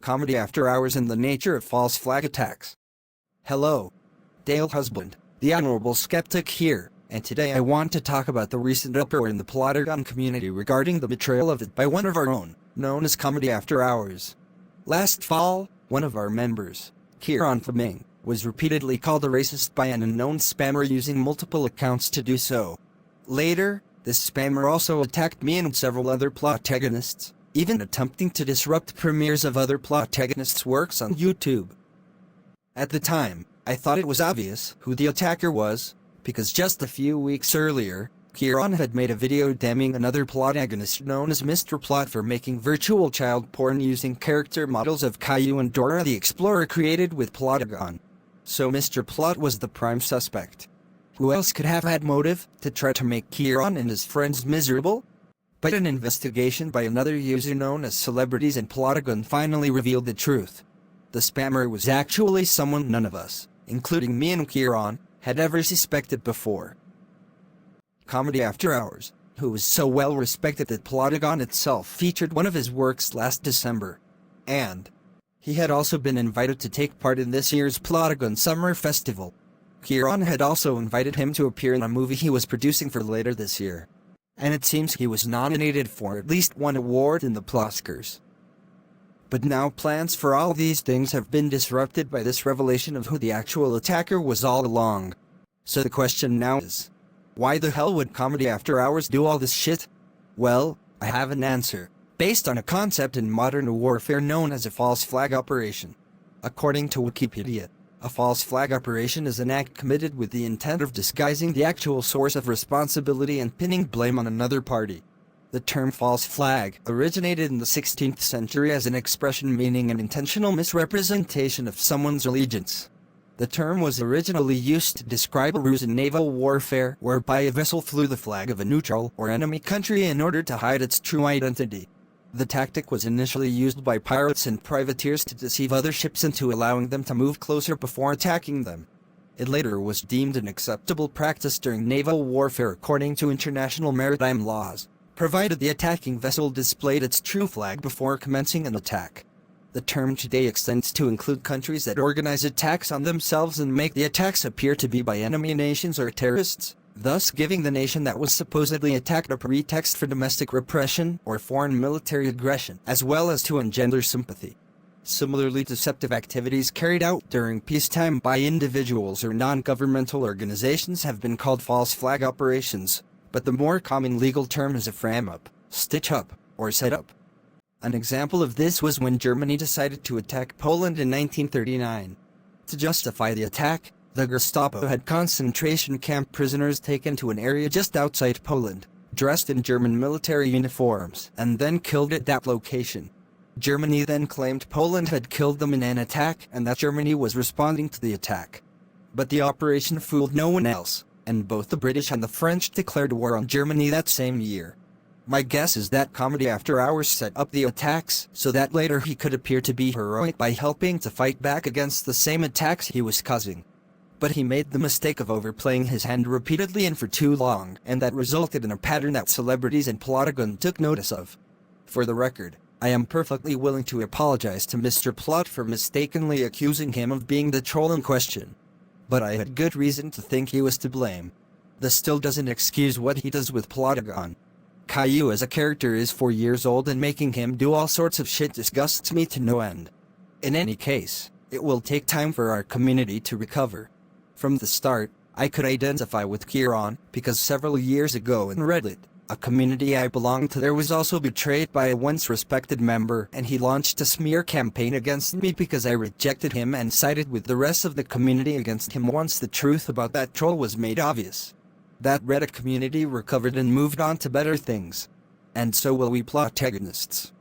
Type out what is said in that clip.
Comedy After Hours and the Nature of False Flag Attacks. Hello. Dale Husband, the Honorable Skeptic here, and today I want to talk about the recent uproar in the Plotagon community regarding the betrayal of it by one of our own, known as Comedy After Hours. Last fall, one of our members, Kieron, was repeatedly called a racist by an unknown spammer using multiple accounts to do so. Later, this spammer also attacked me and several other Plotagonists, even attempting to disrupt premieres of other Plotagonists' works on YouTube. At the time, I thought it was obvious who the attacker was, because just a few weeks earlier, Kieron had made a video damning another Plotagonist known as Mr. Plot for making virtual child porn using character models of Caillou and Dora the Explorer created with Plotagon. So Mr. Plot was the prime suspect. Who else could have had motive to try to make Kieron and his friends miserable? But an investigation by another user known as Celebrities and Plotagon finally revealed the truth. The spammer was actually someone none of us, including me and Kieron, had ever suspected before. Comedy After Hours, who was so well respected that Plotagon itself featured one of his works last December. And he had also been invited to take part in this year's Plotagon Summer Festival. Kieron had also invited him to appear in a movie he was producing for later this year. And it seems he was nominated for at least one award in the Ploscars. But now plans for all these things have been disrupted by this revelation of who the actual attacker was all along. So the question now is, why the hell would Comedy After Hours do all this shit? Well, I have an answer, based on a concept in modern warfare known as a false flag operation. According to Wikipedia, a false flag operation is an act committed with the intent of disguising the actual source of responsibility and pinning blame on another party. The term false flag originated in the 16th century as an expression meaning an intentional misrepresentation of someone's allegiance. The term was originally used to describe a ruse in naval warfare whereby a vessel flew the flag of a neutral or enemy country in order to hide its true identity. The tactic was initially used by pirates and privateers to deceive other ships into allowing them to move closer before attacking them. It later was deemed an acceptable practice during naval warfare according to international maritime laws, provided the attacking vessel displayed its true flag before commencing an attack. The term today extends to include countries that organize attacks on themselves and make the attacks appear to be by enemy nations or terrorists, thus giving the nation that was supposedly attacked a pretext for domestic repression or foreign military aggression, as well as to engender sympathy. Similarly, deceptive activities carried out during peacetime by individuals or non-governmental organizations have been called false flag operations, but the more common legal term is a frame-up, stitch-up, or set-up. An example of this was when Germany decided to attack Poland in 1939. To justify the attack, the Gestapo had concentration camp prisoners taken to an area just outside Poland, dressed in German military uniforms, and then killed at that location. Germany then claimed Poland had killed them in an attack and that Germany was responding to the attack. But the operation fooled no one else, and both the British and the French declared war on Germany that same year. My guess is that Comedy After Hours set up the attacks so that later he could appear to be heroic by helping to fight back against the same attacks he was causing. But he made the mistake of overplaying his hand repeatedly and for too long, and that resulted in a pattern that Celebrities and Plotagon took notice of. For the record, I am perfectly willing to apologize to Mr. Plot for mistakenly accusing him of being the troll in question. But I had good reason to think he was to blame. This still doesn't excuse what he does with Plotagon. Caillou as a character is 4 years old and making him do all sorts of shit disgusts me to no end. In any case, it will take time for our community to recover. From the start, I could identify with Kieron because several years ago in Reddit, a community I belonged to there was also betrayed by a once respected member and he launched a smear campaign against me because I rejected him and sided with the rest of the community against him once the truth about that troll was made obvious. That Reddit community recovered and moved on to better things. And so will we Plotagonists.